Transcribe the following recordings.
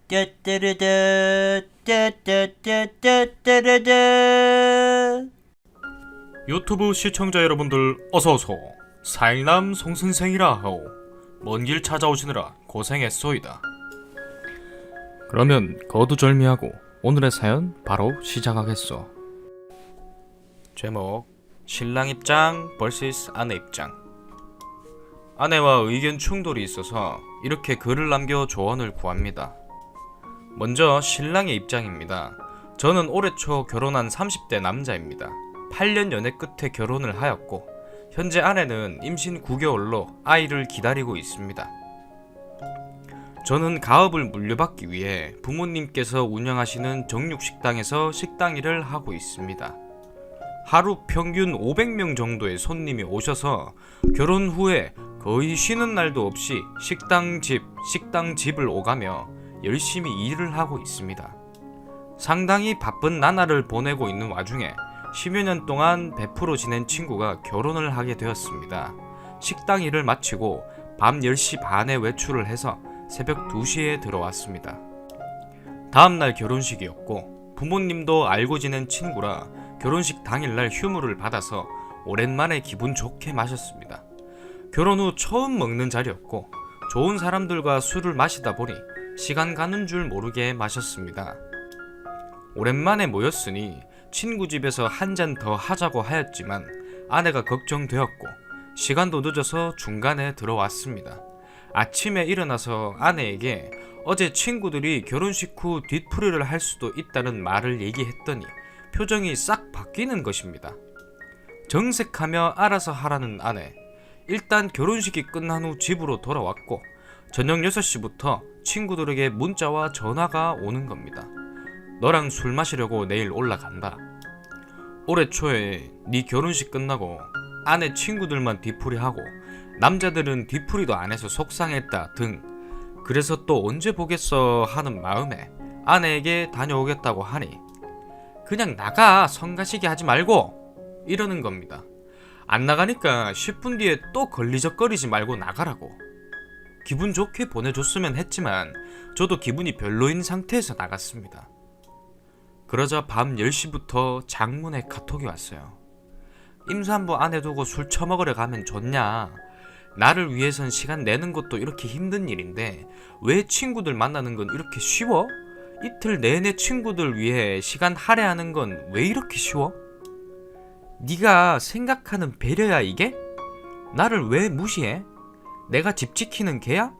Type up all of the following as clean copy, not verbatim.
따따라다 따따따따따라다. 유튜브 시청자 여러분들 어서오소. 사일남 송선생이라 하오. 먼 길 찾아오시느라 고생했소이다. 그러면 거두절미하고 오늘의 사연 바로 시작하겠소. 제목: 신랑 입장 vs 아내 입장. 아내와 의견 충돌이 있어서 이렇게 글을 남겨 조언을 구합니다. 먼저 신랑의 입장입니다. 저는 올해 초 결혼한 30대 남자입니다. 8년 연애 끝에 결혼을 하였고 현재 아내는 임신 9개월로 아이를 기다리고 있습니다. 저는 가업을 물려받기 위해 부모님께서 운영하시는 정육식당에서 식당 일을 하고 있습니다. 하루 평균 500명 정도의 손님이 오셔서 결혼 후에 거의 쉬는 날도 없이 식당 집을 오가며 열심히 일을 하고 있습니다. 상당히 바쁜 나날을 보내고 있는 와중에 10여 년 동안 베프로 지낸 친구가 결혼을 하게 되었습니다. 식당 일을 마치고 밤 10시 반에 외출을 해서 새벽 2시에 들어왔습니다. 다음날 결혼식이었고 부모님도 알고 지낸 친구라 결혼식 당일날 휴무를 받아서 오랜만에 기분 좋게 마셨습니다. 결혼 후 처음 먹는 자리였고 좋은 사람들과 술을 마시다 보니 시간 가는 줄 모르게 마셨습니다. 오랜만에 모였으니 친구 집에서 한 잔 더 하자고 하였지만 아내가 걱정되었고 시간도 늦어서 중간에 들어왔습니다. 아침에 일어나서 아내에게 어제 친구들이 결혼식 후 뒤풀이를 할 수도 있다는 말을 얘기했더니 표정이 싹 바뀌는 것입니다. 정색하며 알아서 하라는 아내. 일단 결혼식이 끝난 후 집으로 돌아왔고 저녁 6시부터 친구들에게 문자와 전화가 오는 겁니다. 너랑 술 마시려고 내일 올라간다. 올해 초에 네 결혼식 끝나고 아내 친구들만 뒤풀이하고 남자들은 뒤풀이도 안 해서 속상했다 등. 그래서 또 언제 보겠어 하는 마음에 아내에게 다녀오겠다고 하니 그냥 나가, 성가시게 하지 말고 이러는 겁니다. 안 나가니까 10분 뒤에 또 걸리적거리지 말고 나가라고. 기분 좋게 보내줬으면 했지만 저도 기분이 별로인 상태에서 나갔습니다. 그러자 밤 10시부터 장문에 카톡이 왔어요. 임산부 안에 두고 술 처먹으러 가면 좋냐? 나를 위해선 시간 내는 것도 이렇게 힘든 일인데 왜 친구들 만나는 건 이렇게 쉬워? 이틀 내내 친구들 위해 시간 할애하는 건 왜 이렇게 쉬워? 네가 생각하는 배려야 이게? 나를 왜 무시해? 내가 집 지키는 개야?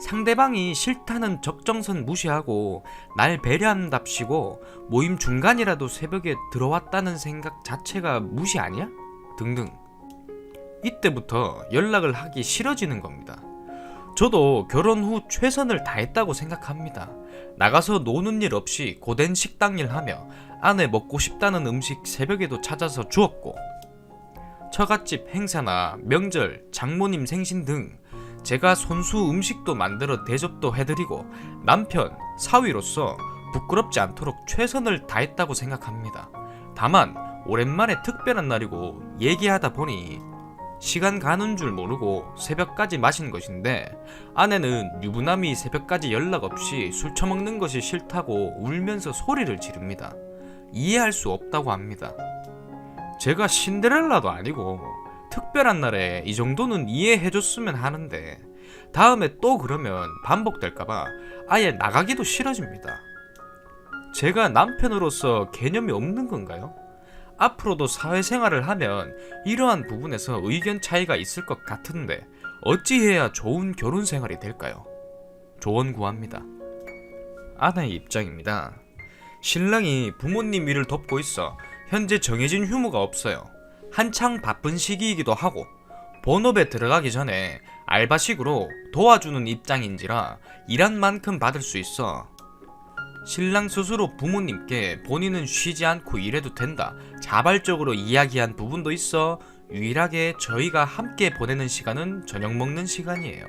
상대방이 싫다는 적정선 무시하고 날 배려한답시고 모임 중간이라도 새벽에 들어왔다는 생각 자체가 무시 아니야? 등등. 이때부터 연락을 하기 싫어지는 겁니다. 저도 결혼 후 최선을 다했다고 생각합니다. 나가서 노는 일 없이 고된 식당 일 하며 아내 먹고 싶다는 음식 새벽에도 찾아서 주었고 처갓집 행사나 명절, 장모님 생신 등 제가 손수 음식도 만들어 대접도 해드리고 남편, 사위로서 부끄럽지 않도록 최선을 다했다고 생각합니다. 다만 오랜만에 특별한 날이고 얘기하다 보니 시간 가는 줄 모르고 새벽까지 마신 것인데 아내는 유부남이 새벽까지 연락 없이 술 처먹는 것이 싫다고 울면서 소리를 지릅니다. 이해할 수 없다고 합니다. 제가 신데렐라도 아니고 특별한 날에 이 정도는 이해해줬으면 하는데 다음에 또 그러면 반복될까봐 아예 나가기도 싫어집니다. 제가 남편으로서 개념이 없는 건가요? 앞으로도 사회생활을 하면 이러한 부분에서 의견 차이가 있을 것 같은데 어찌해야 좋은 결혼생활이 될까요? 조언 구합니다. 아내의 입장입니다. 신랑이 부모님 일을 돕고 있어 현재 정해진 휴무가 없어요. 한창 바쁜 시기이기도 하고 본업에 들어가기 전에 알바식으로 도와주는 입장인지라 일한 만큼 받을 수 있어. 신랑 스스로 부모님께 본인은 쉬지 않고 일해도 된다 자발적으로 이야기한 부분도 있어 유일하게 저희가 함께 보내는 시간은 저녁 먹는 시간이에요.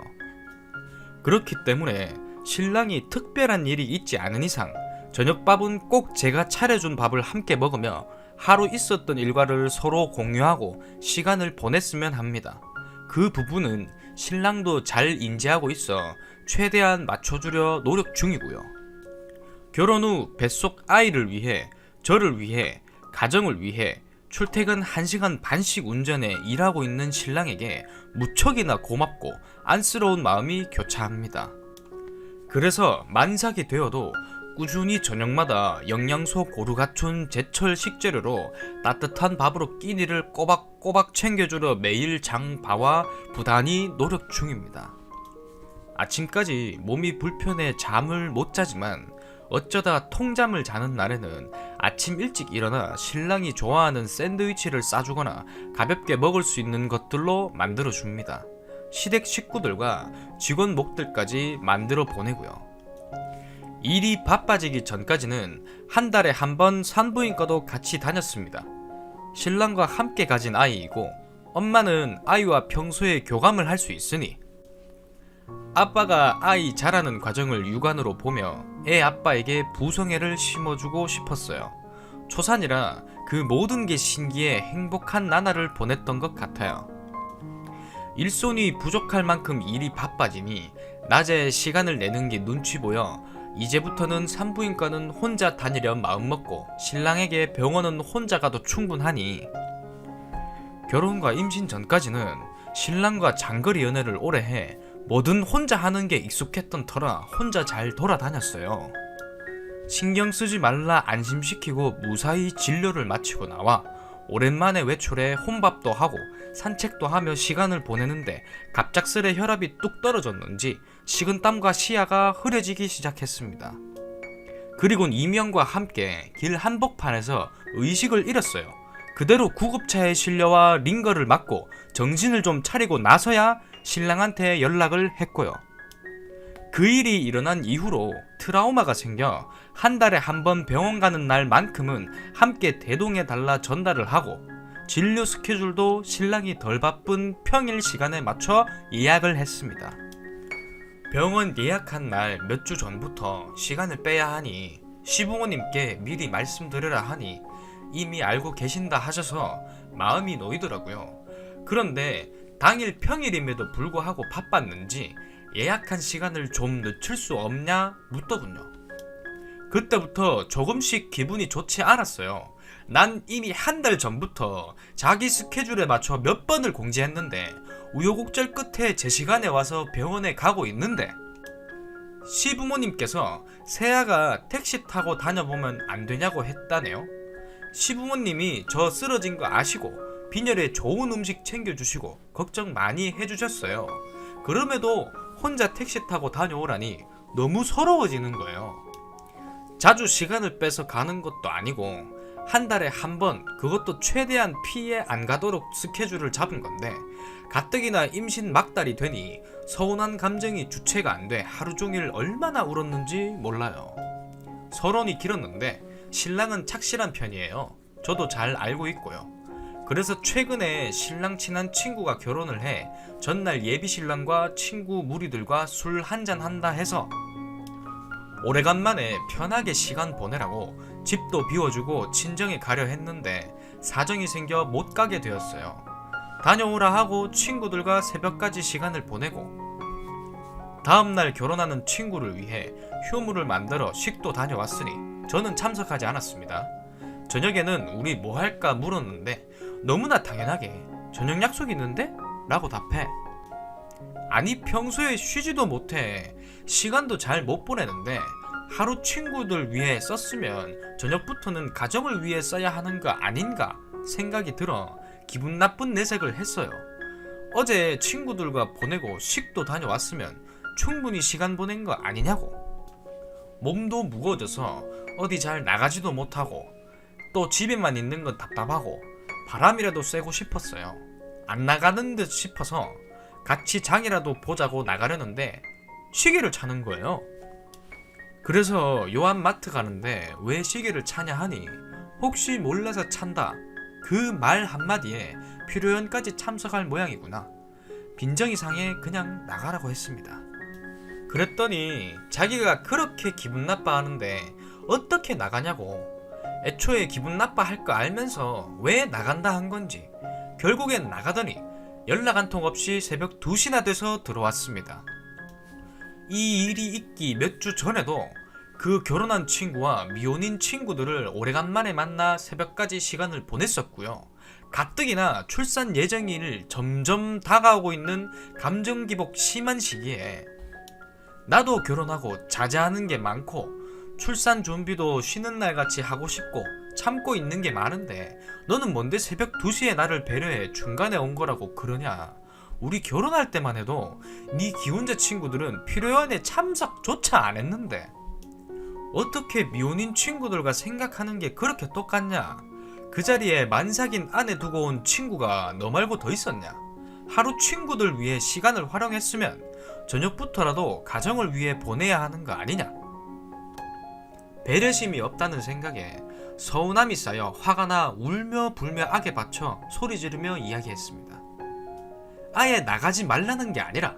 그렇기 때문에 신랑이 특별한 일이 있지 않은 이상 저녁밥은 꼭 제가 차려준 밥을 함께 먹으며 하루 있었던 일과를 서로 공유하고 시간을 보냈으면 합니다. 그 부분은 신랑도 잘 인지하고 있어 최대한 맞춰주려 노력 중이고요. 결혼 후 뱃속 아이를 위해, 저를 위해, 가정을 위해 출퇴근 1시간 반씩 운전해 일하고 있는 신랑에게 무척이나 고맙고 안쓰러운 마음이 교차합니다. 그래서 만삭이 되어도 꾸준히 저녁마다 영양소 고루 갖춘 제철 식재료로 따뜻한 밥으로 끼니를 꼬박꼬박 챙겨주려 매일 장바와 부단히 노력 중입니다. 아침까지 몸이 불편해 잠을 못 자지만 어쩌다 통잠을 자는 날에는 아침 일찍 일어나 신랑이 좋아하는 샌드위치를 싸주거나 가볍게 먹을 수 있는 것들로 만들어줍니다. 시댁 식구들과 직원 목들까지 만들어 보내고요. 일이 바빠지기 전까지는 한 달에 한 번 산부인과도 같이 다녔습니다. 신랑과 함께 가진 아이이고 엄마는 아이와 평소에 교감을 할 수 있으니 아빠가 아이 자라는 과정을 육안으로 보며 애 아빠에게 부성애를 심어주고 싶었어요. 초산이라 그 모든 게 신기해 행복한 나날을 보냈던 것 같아요. 일손이 부족할 만큼 일이 바빠지니 낮에 시간을 내는 게 눈치 보여 이제부터는 산부인과는 혼자 다니려 마음먹고 신랑에게 병원은 혼자 가도 충분하니 결혼과 임신 전까지는 신랑과 장거리 연애를 오래 해 뭐든 혼자 하는 게 익숙했던 터라 혼자 잘 돌아다녔어요. 신경 쓰지 말라 안심시키고 무사히 진료를 마치고 나와 오랜만에 외출해 혼밥도 하고 산책도 하며 시간을 보내는데 갑작스레 혈압이 뚝 떨어졌는지 식은땀과 시야가 흐려지기 시작했습니다. 그리곤 이명과 함께 길 한복판에서 의식을 잃었어요. 그대로 구급차에 실려와 링거를 맞고 정신을 좀 차리고 나서야 신랑한테 연락을 했고요. 그 일이 일어난 이후로 트라우마가 생겨 한 달에 한 번 병원 가는 날만큼은 함께 대동해 달라 전달을 하고 진료 스케줄도 신랑이 덜 바쁜 평일 시간에 맞춰 예약을 했습니다. 병원 예약한 날 몇 주 전부터 시간을 빼야 하니 시부모님께 미리 말씀드려라 하니 이미 알고 계신다 하셔서 마음이 놓이더라고요. 그런데 당일 평일임에도 불구하고 바빴는지 예약한 시간을 좀 늦출 수 없냐 묻더군요. 그때부터 조금씩 기분이 좋지 않았어요. 난 이미 한 달 전부터 자기 스케줄에 맞춰 몇 번을 공지했는데 우여곡절 끝에 제 시간에 와서 병원에 가고 있는데 시부모님께서 새아가 택시 타고 다녀보면 안 되냐고 했다네요. 시부모님이 저 쓰러진 거 아시고 빈혈에 좋은 음식 챙겨주시고 걱정 많이 해주셨어요. 그럼에도 혼자 택시 타고 다녀오라니 너무 서러워지는 거예요. 자주 시간을 빼서 가는 것도 아니고 한 달에 한 번, 그것도 최대한 피해 안 가도록 스케줄을 잡은 건데 가뜩이나 임신 막달이 되니 서운한 감정이 주체가 안 돼 하루 종일 얼마나 울었는지 몰라요. 서론이 길었는데 신랑은 착실한 편이에요. 저도 잘 알고 있고요. 그래서 최근에 신랑 친한 친구가 결혼을 해 전날 예비신랑과 친구 무리들과 술 한잔 한다 해서 오래간만에 편하게 시간 보내라고 집도 비워주고 친정에 가려 했는데 사정이 생겨 못 가게 되었어요. 다녀오라 하고 친구들과 새벽까지 시간을 보내고 다음날 결혼하는 친구를 위해 휴무를 만들어 식도 다녀왔으니 저는 참석하지 않았습니다. 저녁에는 우리 뭐 할까 물었는데 너무나 당연하게 저녁 약속 있는데? 라고 답해. 아니 평소에 쉬지도 못해 시간도 잘 못 보내는데 하루 친구들 위해 썼으면 저녁부터는 가정을 위해 써야 하는 거 아닌가 생각이 들어 기분 나쁜 내색을 했어요. 어제 친구들과 보내고 식도 다녀왔으면 충분히 시간 보낸 거 아니냐고. 몸도 무거워져서 어디 잘 나가지도 못하고 또 집에만 있는 건 답답하고 바람이라도 쐬고 싶었어요. 안 나가는 듯 싶어서 같이 장이라도 보자고 나가려는데 시계를 차는 거예요. 그래서 요한마트 가는데 왜 시계를 차냐 하니 혹시 몰라서 찬다. 그 말 한마디에 필요연까지 참석할 모양이구나. 빈정이 상해 그냥 나가라고 했습니다. 그랬더니 자기가 그렇게 기분 나빠하는데 어떻게 나가냐고. 애초에 기분 나빠할 거 알면서 왜 나간다 한 건지 결국엔 나가더니 연락 한 통 없이 새벽 2시나 돼서 들어왔습니다. 이 일이 있기 몇 주 전에도 그 결혼한 친구와 미혼인 친구들을 오래간만에 만나 새벽까지 시간을 보냈었고요. 가뜩이나 출산 예정일 점점 다가오고 있는 감정기복 심한 시기에 나도 결혼하고 자제하는 게 많고 출산 준비도 쉬는 날같이 하고 싶고 참고 있는 게 많은데 너는 뭔데 새벽 2시에 나를 배려해 중간에 온 거라고 그러냐. 우리 결혼할 때만 해도 네 기혼자 친구들은 피로연애 참석조차 안 했는데 어떻게 미혼인 친구들과 생각하는 게 그렇게 똑같냐. 그 자리에 만삭인 아내 두고 온 친구가 너 말고 더 있었냐. 하루 친구들 위해 시간을 활용했으면 저녁부터라도 가정을 위해 보내야 하는 거 아니냐. 배려심이 없다는 생각에 서운함이 쌓여 화가 나 울며 불며 악에 받쳐 소리 지르며 이야기했습니다. 아예 나가지 말라는 게 아니라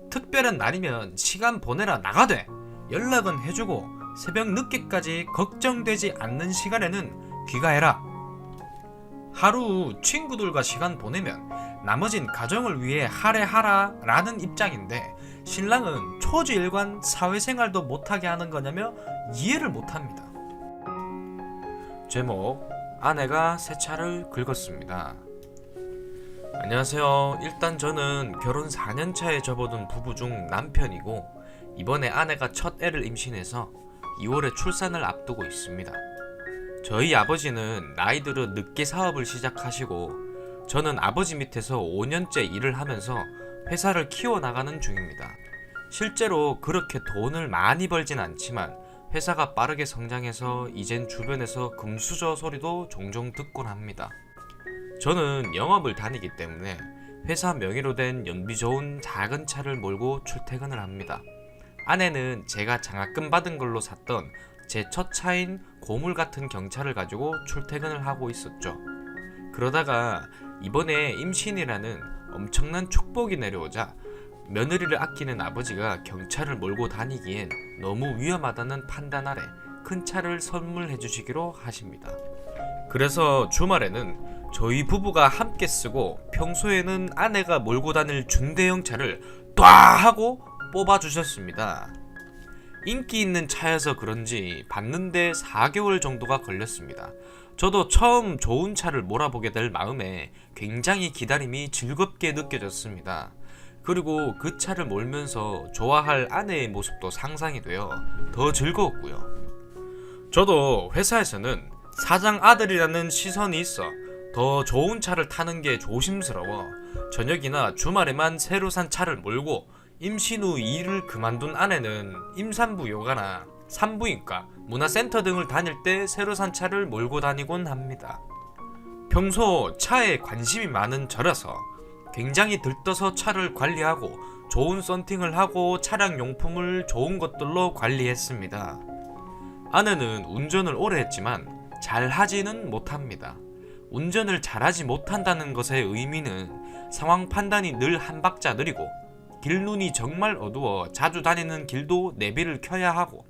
특별한 날이면 시간 보내라 나가되 연락은 해주고 새벽 늦게까지 걱정되지 않는 시간에는 귀가해라. 하루 친구들과 시간 보내면 나머진 가정을 위해 할애하라 라는 입장인데 신랑은 초지일관 사회생활도 못하게 하는 거냐며 이해를 못합니다. 제목, 아내가 새 차를 긁었습니다. 안녕하세요. 일단 저는 결혼 4년차에 접어든 부부 중 남편이고 이번에 아내가 첫 애를 임신해서 2월에 출산을 앞두고 있습니다. 저희 아버지는 나이 들어 늦게 사업을 시작하시고 저는 아버지 밑에서 5년째 일을 하면서 회사를 키워나가는 중입니다. 실제로 그렇게 돈을 많이 벌진 않지만 회사가 빠르게 성장해서 이젠 주변에서 금수저 소리도 종종 듣곤 합니다. 저는 영업을 다니기 때문에 회사 명의로 된 연비 좋은 작은 차를 몰고 출퇴근을 합니다. 아내는 제가 장학금 받은 걸로 샀던 제 첫 차인 고물 같은 경차를 가지고 출퇴근을 하고 있었죠. 그러다가 이번에 임신이라는 엄청난 축복이 내려오자 며느리를 아끼는 아버지가 경차를 몰고 다니기엔 너무 위험하다는 판단 아래 큰 차를 선물해 주시기로 하십니다. 그래서 주말에는 저희 부부가 함께 쓰고 평소에는 아내가 몰고 다닐 중대형 차를 ጧ 하고 뽑아주셨습니다. 인기 있는 차여서 그런지 받는데 4개월 정도가 걸렸습니다. 저도 처음 좋은 차를 몰아보게 될 마음에 굉장히 기다림이 즐겁게 느껴졌습니다. 그리고 그 차를 몰면서 좋아할 아내의 모습도 상상이 되어 더 즐거웠고요. 저도 회사에서는 사장 아들이라는 시선이 있어 더 좋은 차를 타는 게 조심스러워 저녁이나 주말에만 새로 산 차를 몰고 임신 후 일을 그만둔 아내는 임산부 요가나 산부인과, 문화센터 등을 다닐 때 새로 산 차를 몰고 다니곤 합니다. 평소 차에 관심이 많은 저라서 굉장히 들떠서 차를 관리하고 좋은 썬팅을 하고 차량 용품을 좋은 것들로 관리했습니다. 아내는 운전을 오래 했지만 잘 하지는 못합니다. 운전을 잘하지 못한다는 것의 의미는 상황 판단이 늘 한 박자 느리고 길눈이 정말 어두워 자주 다니는 길도 내비를 켜야 하고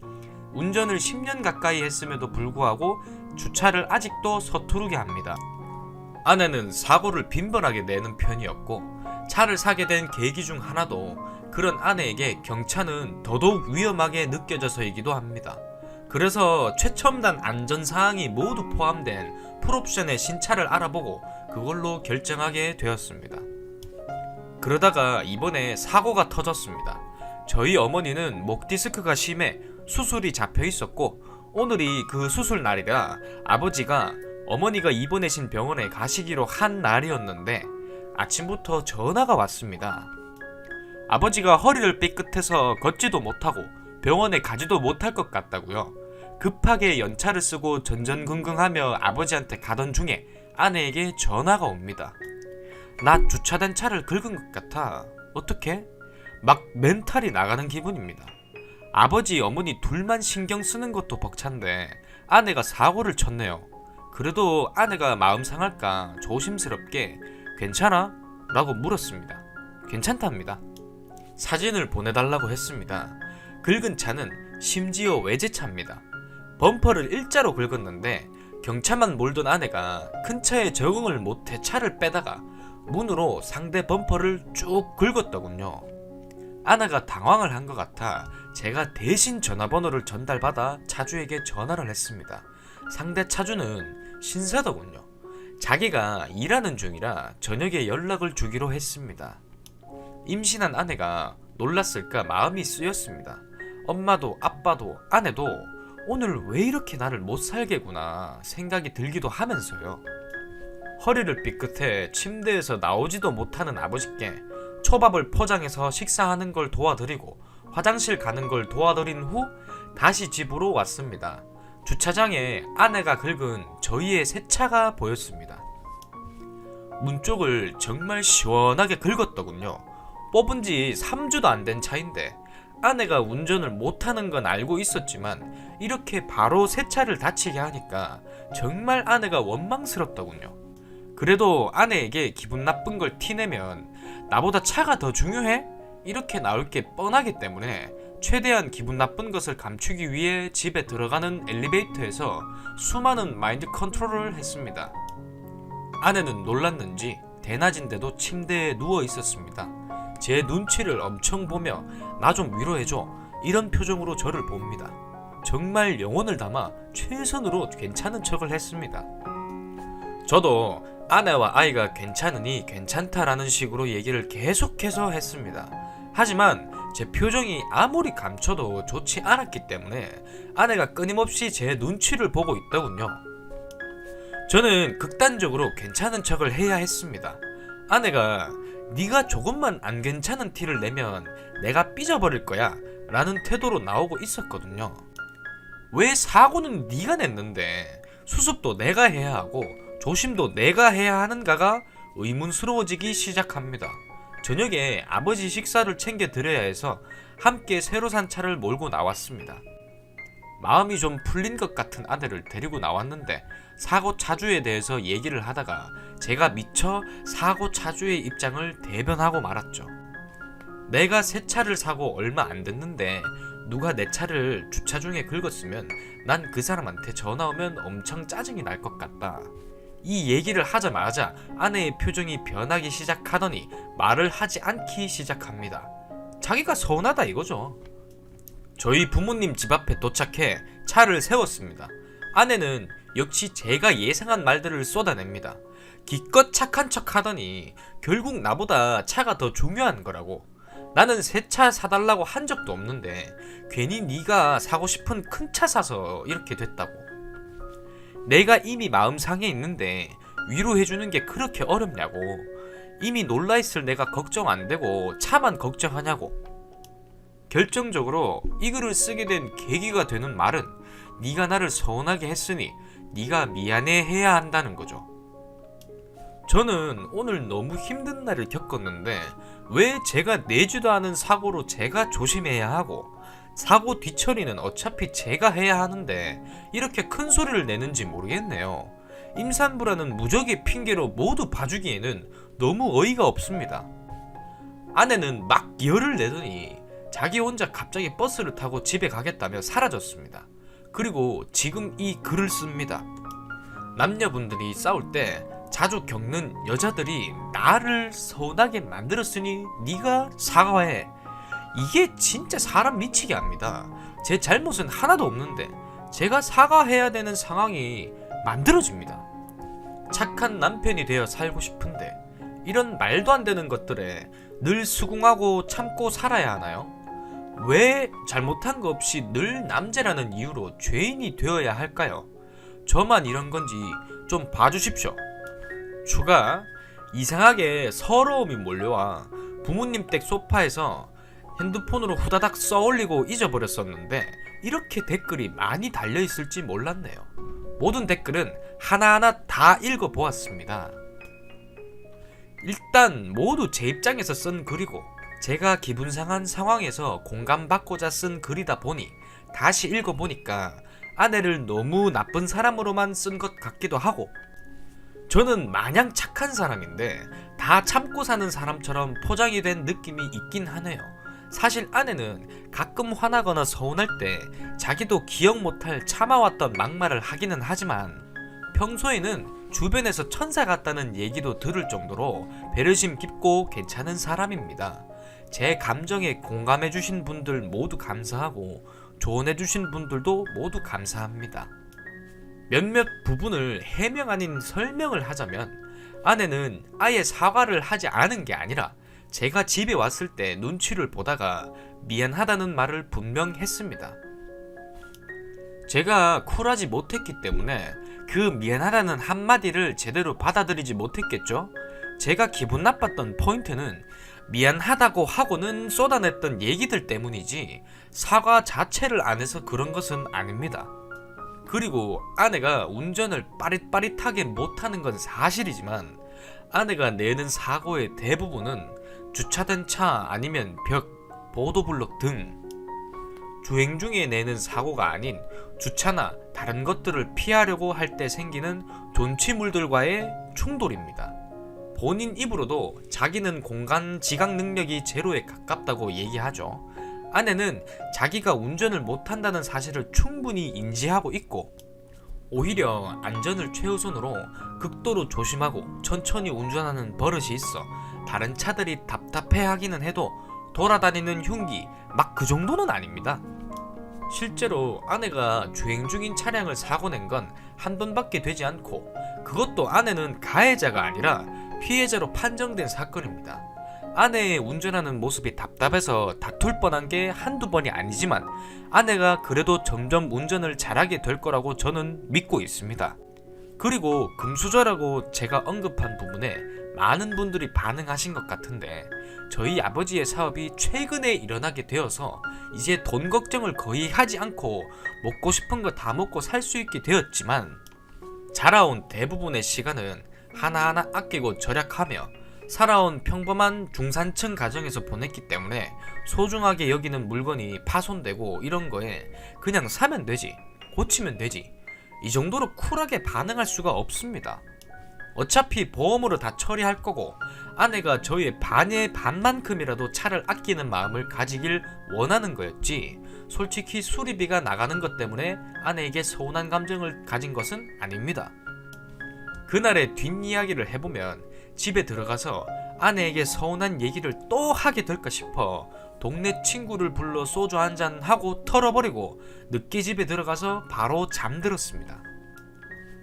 운전을 10년 가까이 했음에도 불구하고 주차를 아직도 서투르게 합니다. 아내는 사고를 빈번하게 내는 편이었고 차를 사게 된 계기 중 하나도 그런 아내에게 경차는 더더욱 위험하게 느껴져서이기도 합니다. 그래서 최첨단 안전사항이 모두 포함된 풀옵션의 신차를 알아보고 그걸로 결정하게 되었습니다. 그러다가 이번에 사고가 터졌습니다. 저희 어머니는 목 디스크가 심해 수술이 잡혀 있었고 오늘이 그 수술 날이라 아버지가 어머니가 입원하신 병원에 가시기로 한 날이었는데 아침부터 전화가 왔습니다. 아버지가 허리를 삐끗해서 걷지도 못하고 병원에 가지도 못할 것 같다고요. 급하게 연차를 쓰고 전전긍긍하며 아버지한테 가던 중에 아내에게 전화가 옵니다. 나 주차된 차를 긁은 것 같아. 어떡해? 막 멘탈이 나가는 기분입니다. 아버지, 어머니 둘만 신경 쓰는 것도 벅찬데 아내가 사고를 쳤네요. 그래도 아내가 마음 상할까 조심스럽게 괜찮아? 라고 물었습니다. 괜찮답니다. 사진을 보내달라고 했습니다. 긁은 차는 심지어 외제차입니다. 범퍼를 일자로 긁었는데 경차만 몰던 아내가 큰 차에 적응을 못해 차를 빼다가 문으로 상대 범퍼를 쭉 긁었더군요. 아내가 당황을 한 것 같아 제가 대신 전화번호를 전달받아 차주에게 전화를 했습니다. 상대 차주는 신세더군요. 자기가 일하는 중이라 저녁에 연락을 주기로 했습니다. 임신한 아내가 놀랐을까 마음이 쓰였습니다. 엄마도 아빠도 아내도 오늘 왜 이렇게 나를 못 살게구나 생각이 들기도 하면서요. 허리를 삐끗해 침대에서 나오지도 못하는 아버지께 초밥을 포장해서 식사하는 걸 도와드리고 화장실 가는 걸 도와드린 후 다시 집으로 왔습니다. 주차장에 아내가 긁은 저희의 새 차가 보였습니다. 문 쪽을 정말 시원하게 긁었더군요. 뽑은 지 3주도 안 된 차인데 아내가 운전을 못하는 건 알고 있었지만 이렇게 바로 새 차를 다치게 하니까 정말 아내가 원망스럽더군요. 그래도 아내에게 기분 나쁜 걸 티내면 나보다 차가 더 중요해? 이렇게 나올 게 뻔하기 때문에 최대한 기분 나쁜 것을 감추기 위해 집에 들어가는 엘리베이터에서 수많은 마인드 컨트롤을 했습니다. 아내는 놀랐는지 대낮인데도 침대에 누워 있었습니다. 제 눈치를 엄청 보며 나 좀 위로해줘 이런 표정으로 저를 봅니다. 정말 영혼을 담아 최선으로 괜찮은 척을 했습니다. 저도 아내와 아이가 괜찮으니 괜찮다라는 식으로 얘기를 계속해서 했습니다. 하지만 제 표정이 아무리 감춰도 좋지 않았기 때문에 아내가 끊임없이 제 눈치를 보고 있더군요. 저는 극단적으로 괜찮은 척을 해야 했습니다. 아내가 네가 조금만 안 괜찮은 티를 내면 내가 삐져버릴 거야 라는 태도로 나오고 있었거든요. 왜 사고는 네가 냈는데 수습도 내가 해야 하고 조심도 내가 해야 하는가가 의문스러워지기 시작합니다. 저녁에 아버지 식사를 챙겨 드려야 해서 함께 새로 산 차를 몰고 나왔습니다. 마음이 좀 풀린 것 같은 아내를 데리고 나왔는데 사고 차주에 대해서 얘기를 하다가 제가 미처 사고 차주의 입장을 대변하고 말았죠. 내가 새 차를 사고 얼마 안 됐는데 누가 내 차를 주차 중에 긁었으면 난 그 사람한테 전화 오면 엄청 짜증이 날 것 같다. 이 얘기를 하자마자 아내의 표정이 변하기 시작하더니 말을 하지 않기 시작합니다. 자기가 서운하다 이거죠. 저희 부모님 집 앞에 도착해 차를 세웠습니다. 아내는 역시 제가 예상한 말들을 쏟아냅니다. 기껏 착한 척 하더니 결국 나보다 차가 더 중요한 거라고. 나는 새 차 사달라고 한 적도 없는데 괜히 네가 사고 싶은 큰 차 사서 이렇게 됐다고. 내가 이미 마음 상해 있는데 위로해주는 게 그렇게 어렵냐고. 이미 놀라있을 내가 걱정 안 되고 차만 걱정하냐고. 결정적으로 이 글을 쓰게 된 계기가 되는 말은 네가 나를 서운하게 했으니 네가 미안해 해야 한다는 거죠. 저는 오늘 너무 힘든 날을 겪었는데 왜 제가 내지도 않은 사고로 제가 조심해야 하고 사고 뒤처리는 어차피 제가 해야 하는데 이렇게 큰 소리를 내는지 모르겠네요. 임산부라는 무적의 핑계로 모두 봐주기에는 너무 어이가 없습니다. 아내는 막 열을 내더니 자기 혼자 갑자기 버스를 타고 집에 가겠다며 사라졌습니다. 그리고 지금 이 글을 씁니다. 남녀분들이 싸울 때 자주 겪는 여자들이 나를 서운하게 만들었으니 네가 사과해. 이게 진짜 사람 미치게 합니다. 제 잘못은 하나도 없는데 제가 사과해야 되는 상황이 만들어집니다. 착한 남편이 되어 살고 싶은데 이런 말도 안 되는 것들에 늘 수긍하고 참고 살아야 하나요? 왜 잘못한 거 없이 늘 남자라는 이유로 죄인이 되어야 할까요? 저만 이런 건지 좀 봐주십시오. 추가, 이상하게 서러움이 몰려와 부모님 댁 소파에서 핸드폰으로 후다닥 써올리고 잊어버렸었는데 이렇게 댓글이 많이 달려있을지 몰랐네요. 모든 댓글은 하나하나 다 읽어보았습니다. 일단 모두 제 입장에서 쓴 글이고 제가 기분 상한 상황에서 공감받고자 쓴 글이다 보니 다시 읽어보니까 아내를 너무 나쁜 사람으로만 쓴 것 같기도 하고 저는 마냥 착한 사람인데 다 참고 사는 사람처럼 포장이 된 느낌이 있긴 하네요. 사실 아내는 가끔 화나거나 서운할 때 자기도 기억 못할 참아왔던 막말을 하기는 하지만 평소에는 주변에서 천사 같다는 얘기도 들을 정도로 배려심 깊고 괜찮은 사람입니다. 제 감정에 공감해주신 분들 모두 감사하고 조언해주신 분들도 모두 감사합니다. 몇몇 부분을 해명 아닌 설명을 하자면 아내는 아예 사과를 하지 않은 게 아니라 제가 집에 왔을 때 눈치를 보다가 미안하다는 말을 분명 했습니다. 제가 쿨하지 못했기 때문에 그 미안하다는 한마디를 제대로 받아들이지 못했겠죠? 제가 기분 나빴던 포인트는 미안하다고 하고는 쏟아냈던 얘기들 때문이지 사과 자체를 안 해서 그런 것은 아닙니다. 그리고 아내가 운전을 빠릿빠릿하게 못하는 건 사실이지만 아내가 내는 사고의 대부분은 주차된 차 아니면 벽, 보도블록 등 주행 중에 내는 사고가 아닌 주차나 다른 것들을 피하려고 할 때 생기는 존치물들과의 충돌입니다. 본인 입으로도 자기는 공간 지각 능력이 제로에 가깝다고 얘기하죠. 아내는 자기가 운전을 못한다는 사실을 충분히 인지하고 있고 오히려 안전을 최우선으로 극도로 조심하고 천천히 운전하는 버릇이 있어 다른 차들이 답답해하기는 해도 돌아다니는 흉기 막 그 정도는 아닙니다. 실제로 아내가 주행 중인 차량을 사고 낸 건 한 번밖에 되지 않고 그것도 아내는 가해자가 아니라 피해자로 판정된 사건입니다. 아내의 운전하는 모습이 답답해서 다툴 뻔한 게 한두 번이 아니지만 아내가 그래도 점점 운전을 잘하게 될 거라고 저는 믿고 있습니다. 그리고 금수저라고 제가 언급한 부분에 많은 분들이 반응하신 것 같은데 저희 아버지의 사업이 최근에 일어나게 되어서 이제 돈 걱정을 거의 하지 않고 먹고 싶은 거 다 먹고 살 수 있게 되었지만 자라온 대부분의 시간은 하나하나 아끼고 절약하며 살아온 평범한 중산층 가정에서 보냈기 때문에 소중하게 여기는 물건이 파손되고 이런 거에 그냥 사면 되지, 고치면 되지, 이 정도로 쿨하게 반응할 수가 없습니다. 어차피 보험으로 다 처리할 거고 아내가 저희의 반의 반만큼이라도 차를 아끼는 마음을 가지길 원하는 거였지 솔직히 수리비가 나가는 것 때문에 아내에게 서운한 감정을 가진 것은 아닙니다. 그날의 뒷이야기를 해보면 집에 들어가서 아내에게 서운한 얘기를 또 하게 될까 싶어 동네 친구를 불러 소주 한잔 하고 털어버리고 늦게 집에 들어가서 바로 잠들었습니다.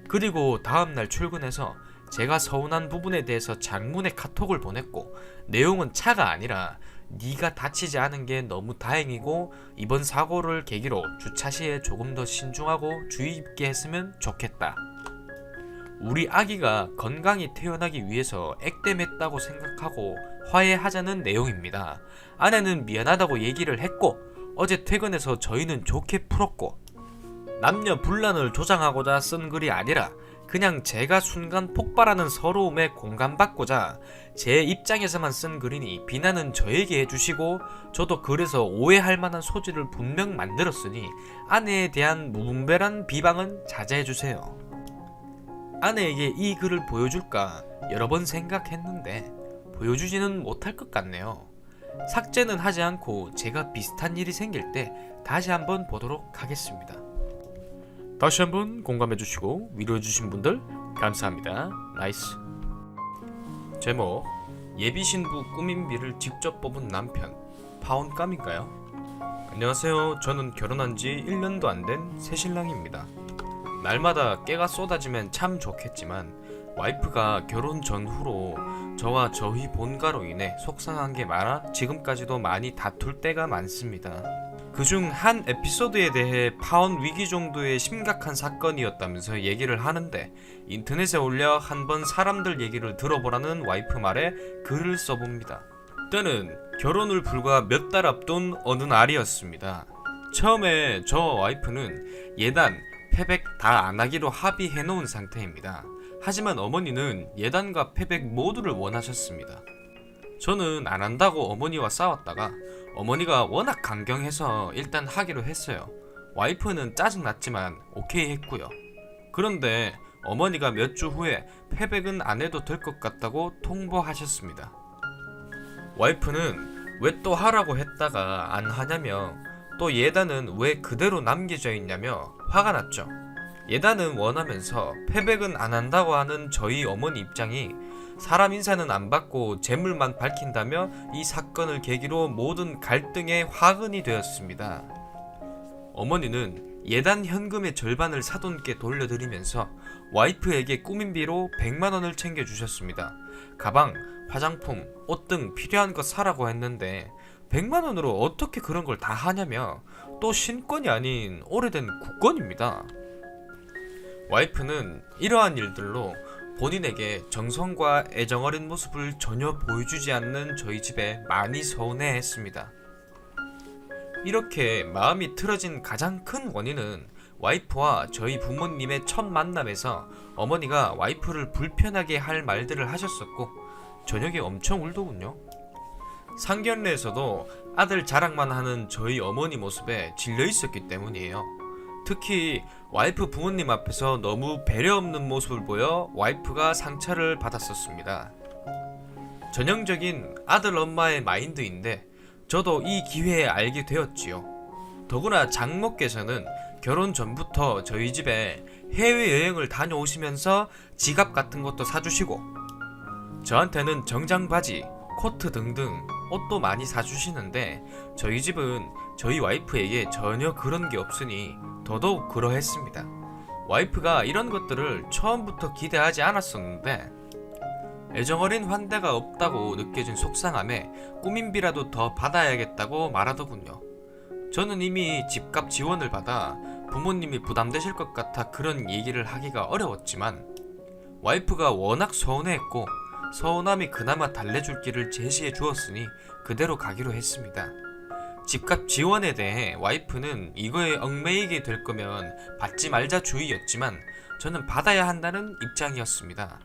그리고 다음날 출근해서 제가 서운한 부분에 대해서 장문의 카톡을 보냈고 내용은 차가 아니라 네가 다치지 않은 게 너무 다행이고 이번 사고를 계기로 주차 시에 조금 더 신중하고 주의 깊게 했으면 좋겠다. 우리 아기가 건강히 태어나기 위해서 액땜했다고 생각하고 화해하자는 내용입니다. 아내는 미안하다고 얘기를 했고 어제 퇴근해서 저희는 좋게 풀었고 남녀 분란을 조장하고자 쓴 글이 아니라 그냥 제가 순간 폭발하는 서러움에 공감받고자 제 입장에서만 쓴 글이니 비난은 저에게 해주시고 저도 그래서 오해할 만한 소지를 분명 만들었으니 아내에 대한 무분별한 비방은 자제해주세요. 아내에게 이 글을 보여줄까 여러 번 생각했는데 보여주지는 못할 것 같네요. 삭제는 하지 않고 제가 비슷한 일이 생길 때 다시 한번 보도록 하겠습니다. 다시 한번 공감해주시고 위로해주신 분들 감사합니다. 나이스. 제목 예비신부 꾸민비를 직접 뽑은 남편 파혼감인가요? 안녕하세요. 저는 결혼한지 1년도 안 된 새신랑입니다. 날마다 깨가 쏟아지면 참 좋겠지만 와이프가 결혼 전후로 저와 저희 본가로 인해 속상한 게 많아 지금까지도 많이 다툴 때가 많습니다. 그중 한 에피소드에 대해 파혼 위기 정도의 심각한 사건이었다면서 얘기를 하는데 인터넷에 올려 한번 사람들 얘기를 들어보라는 와이프 말에 글을 써봅니다. 때는 결혼을 불과 몇 달 앞둔 어느 날이었습니다. 처음에 저 와이프는 예단, 패백 다 안 하기로 합의해 놓은 상태입니다. 하지만 어머니는 예단과 패백 모두를 원하셨습니다. 저는 안 한다고 어머니와 싸웠다가 어머니가 워낙 강경해서 일단 하기로 했어요. 와이프는 짜증났지만 오케이 했고요. 그런데 어머니가 몇 주 후에 패백은 안 해도 될 것 같다고 통보하셨습니다. 와이프는 왜 또 하라고 했다가 안 하냐며 또 예단은 왜 그대로 남겨져 있냐며 화가 났죠. 예단은 원하면서 패백은 안 한다고 하는 저희 어머니 입장이 사람 인사는 안 받고 재물만 밝힌다며 이 사건을 계기로 모든 갈등의 화근이 되었습니다. 어머니는 예단 현금의 절반을 사돈께 돌려드리면서 와이프에게 꾸민비로 100만원을 챙겨주셨습니다. 가방, 화장품, 옷 등 필요한 것 사라고 했는데 100만원으로 어떻게 그런 걸 다 하냐며 또 신권이 아닌 오래된 국권입니다. 와이프는 이러한 일들로 본인에게 정성과 애정어린 모습을 전혀 보여주지 않는 저희 집에 많이 서운해했습니다. 이렇게 마음이 틀어진 가장 큰 원인은 와이프와 저희 부모님의 첫 만남에서 어머니가 와이프를 불편하게 할 말들을 하셨었고 저녁에 엄청 울더군요. 상견례에서도 아들 자랑만 하는 저희 어머니 모습에 질려 있었기 때문이에요. 특히 와이프 부모님 앞에서 너무 배려 없는 모습을 보여 와이프가 상처를 받았었습니다. 전형적인 아들 엄마의 마인드인데 저도 이 기회에 알게 되었지요. 더구나 장모께서는 결혼 전부터 저희 집에 해외여행을 다녀오시면서 지갑 같은 것도 사주시고 저한테는 정장 바지, 코트 등등 옷도 많이 사주시는데 저희 집은 저희 와이프에게 전혀 그런 게 없으니 더더욱 그러했습니다. 와이프가 이런 것들을 처음부터 기대하지 않았었는데 애정어린 환대가 없다고 느껴진 속상함에 꾸민비라도 더 받아야겠다고 말하더군요. 저는 이미 집값 지원을 받아 부모님이 부담되실 것 같아 그런 얘기를 하기가 어려웠지만 와이프가 워낙 서운해했고 서운함이 그나마 달래줄 길을 제시해 주었으니 그대로 가기로 했습니다. 집값 지원에 대해 와이프는 이거에 얽매이게 될 거면 받지 말자 주의였지만 저는 받아야 한다는 입장이었습니다.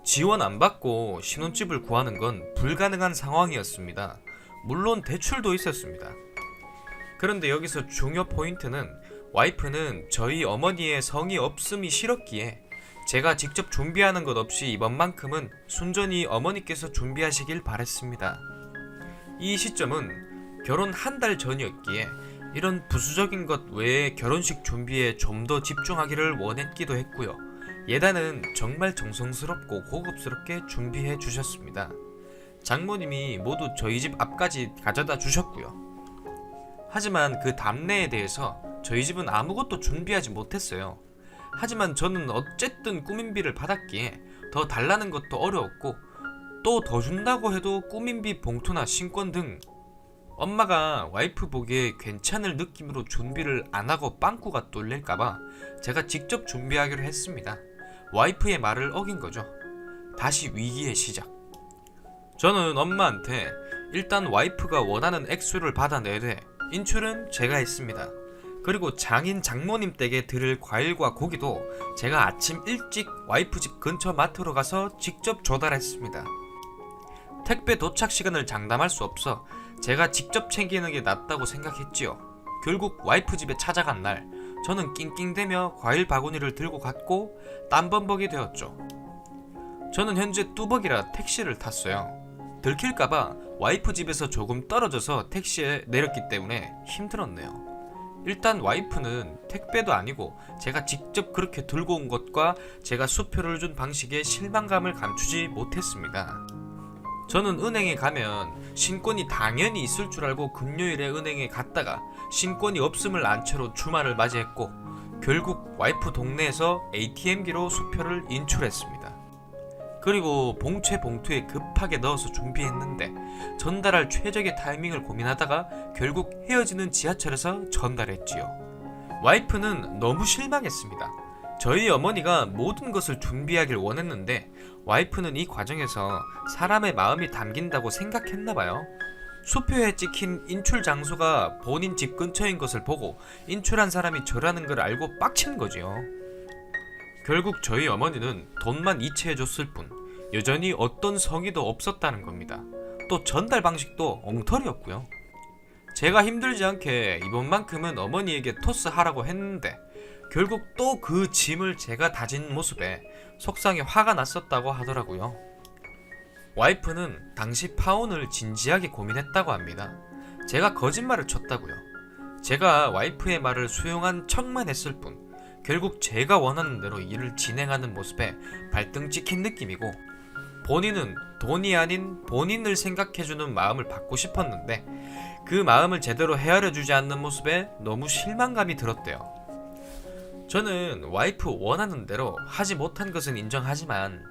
지원 안 받고 신혼집을 구하는 건 불가능한 상황이었습니다. 물론 대출도 있었습니다. 그런데 여기서 중요 포인트는 와이프는 저희 어머니의 성의 없음이 싫었기에 제가 직접 준비하는 것 없이 이번만큼은 순전히 어머니께서 준비하시길 바랬습니다. 이 시점은 결혼 한 달 전이었기에 이런 부수적인 것 외에 결혼식 준비에 좀 더 집중하기를 원했기도 했고요. 예단은 정말 정성스럽고 고급스럽게 준비해 주셨습니다. 장모님이 모두 저희 집 앞까지 가져다 주셨고요. 하지만 그 답례에 대해서 저희 집은 아무것도 준비하지 못했어요. 하지만 저는 어쨌든 꾸민비를 받았기에 더 달라는 것도 어려웠고 또 더 준다고 해도 꾸민비 봉투나 신권 등 엄마가 와이프 보기에 괜찮을 느낌으로 준비를 안하고 빵꾸가 뚫릴까봐 제가 직접 준비하기로 했습니다. 와이프의 말을 어긴 거죠. 다시 위기의 시작. 저는 엄마한테 일단 와이프가 원하는 액수를 받아내되 인출은 제가 했습니다. 그리고 장인 장모님 댁에 드릴 과일과 고기도 제가 아침 일찍 와이프 집 근처 마트로 가서 직접 조달했습니다. 택배 도착 시간을 장담할 수 없어 제가 직접 챙기는 게 낫다고 생각했지요. 결국 와이프 집에 찾아간 날 저는 낑낑대며 과일 바구니를 들고 갔고 땀범벅이 되었죠. 저는 현재 뚜벅이라 택시를 탔어요. 들킬까봐 와이프 집에서 조금 떨어져서 택시에 내렸기 때문에 힘들었네요. 일단 와이프는 택배도 아니고 제가 직접 그렇게 들고 온 것과 제가 수표를 준 방식에 실망감을 감추지 못했습니다. 저는 은행에 가면 신권이 당연히 있을 줄 알고 금요일에 은행에 갔다가 신권이 없음을 안 채로 주말을 맞이했고 결국 와이프 동네에서 ATM기로 수표를 인출했습니다. 그리고 봉투에 급하게 넣어서 준비했는데 전달할 최적의 타이밍을 고민하다가 결국 헤어지는 지하철에서 전달했지요. 와이프는 너무 실망했습니다. 저희 어머니가 모든 것을 준비하길 원했는데 와이프는 이 과정에서 사람의 마음이 담긴다고 생각했나봐요. 수표에 찍힌 인출 장소가 본인 집 근처인 것을 보고 인출한 사람이 저라는 걸 알고 빡친 거지요. 결국 저희 어머니는 돈만 이체해줬을 뿐 여전히 어떤 성의도 없었다는 겁니다. 또 전달 방식도 엉터리였고요. 제가 힘들지 않게 이번만큼은 어머니에게 토스하라고 했는데 결국 또 그 짐을 제가 다진 모습에 속상해 화가 났었다고 하더라고요. 와이프는 당시 파혼을 진지하게 고민했다고 합니다. 제가 거짓말을 쳤다고요. 제가 와이프의 말을 수용한 척만 했을 뿐 결국 제가 원하는 대로 일을 진행하는 모습에 발등 찍힌 느낌이고 본인은 돈이 아닌 본인을 생각해주는 마음을 받고 싶었는데 그 마음을 제대로 헤아려주지 않는 모습에 너무 실망감이 들었대요. 저는 와이프 원하는 대로 하지 못한 것은 인정하지만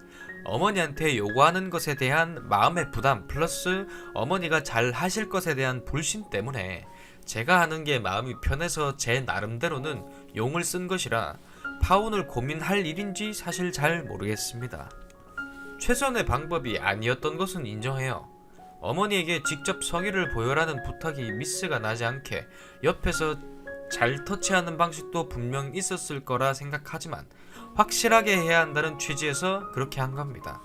어머니한테 요구하는 것에 대한 마음의 부담 플러스 어머니가 잘 하실 것에 대한 불신 때문에 제가 하는 게 마음이 편해서 제 나름대로는 용을 쓴 것이라 파혼을 고민할 일인지 사실 잘 모르겠습니다. 최선의 방법이 아니었던 것은 인정해요. 어머니에게 직접 성의를 보여라는 부탁이 미스가 나지 않게 옆에서 잘 터치하는 방식도 분명 있었을 거라 생각하지만 확실하게 해야 한다는 취지에서 그렇게 한 겁니다.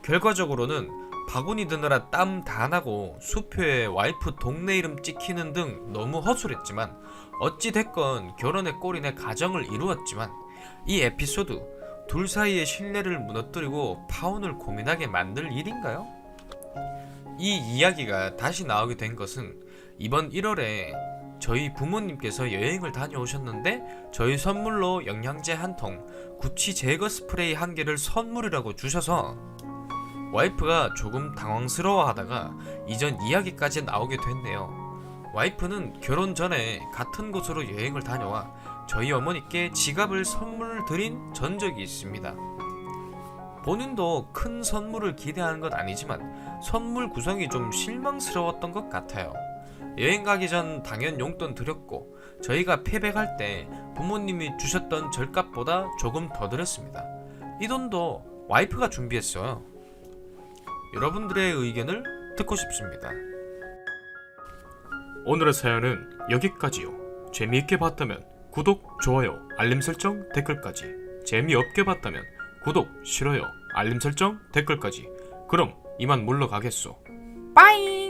결과적으로는 바구니 드느라 땀 다 나고 수표에 와이프 동네 이름 찍히는 등 너무 허술했지만 어찌됐건 결혼의 꼴이내 가정을 이루었지만 이 에피소드 둘 사이의 신뢰를 무너뜨리고 파혼을 고민하게 만들 일인가요? 이 이야기가 다시 나오게 된 것은 이번 1월에 저희 부모님께서 여행을 다녀오셨는데 저희 선물로 영양제 한 통, 구취 제거 스프레이 한 개를 선물이라고 주셔서 와이프가 조금 당황스러워하다가 이전 이야기까지 나오게 됐네요. 와이프는 결혼 전에 같은 곳으로 여행을 다녀와 저희 어머니께 지갑을 선물을 드린 전적이 있습니다. 본인도 큰 선물을 기대하는 건 아니지만 선물 구성이 좀 실망스러웠던 것 같아요. 여행 가기 전 당연 용돈 드렸고 저희가 패백할 때 부모님이 주셨던 절값보다 조금 더 드렸습니다. 이 돈도 와이프가 준비했어요. 여러분들의 의견을 듣고 싶습니다. 오늘의 사연은 여기까지요. 재미있게 봤다면 구독, 좋아요, 알림 설정, 댓글까지. 재미없게 봤다면 구독, 싫어요, 알림 설정, 댓글까지. 그럼 이만 물러가겠소. 빠이.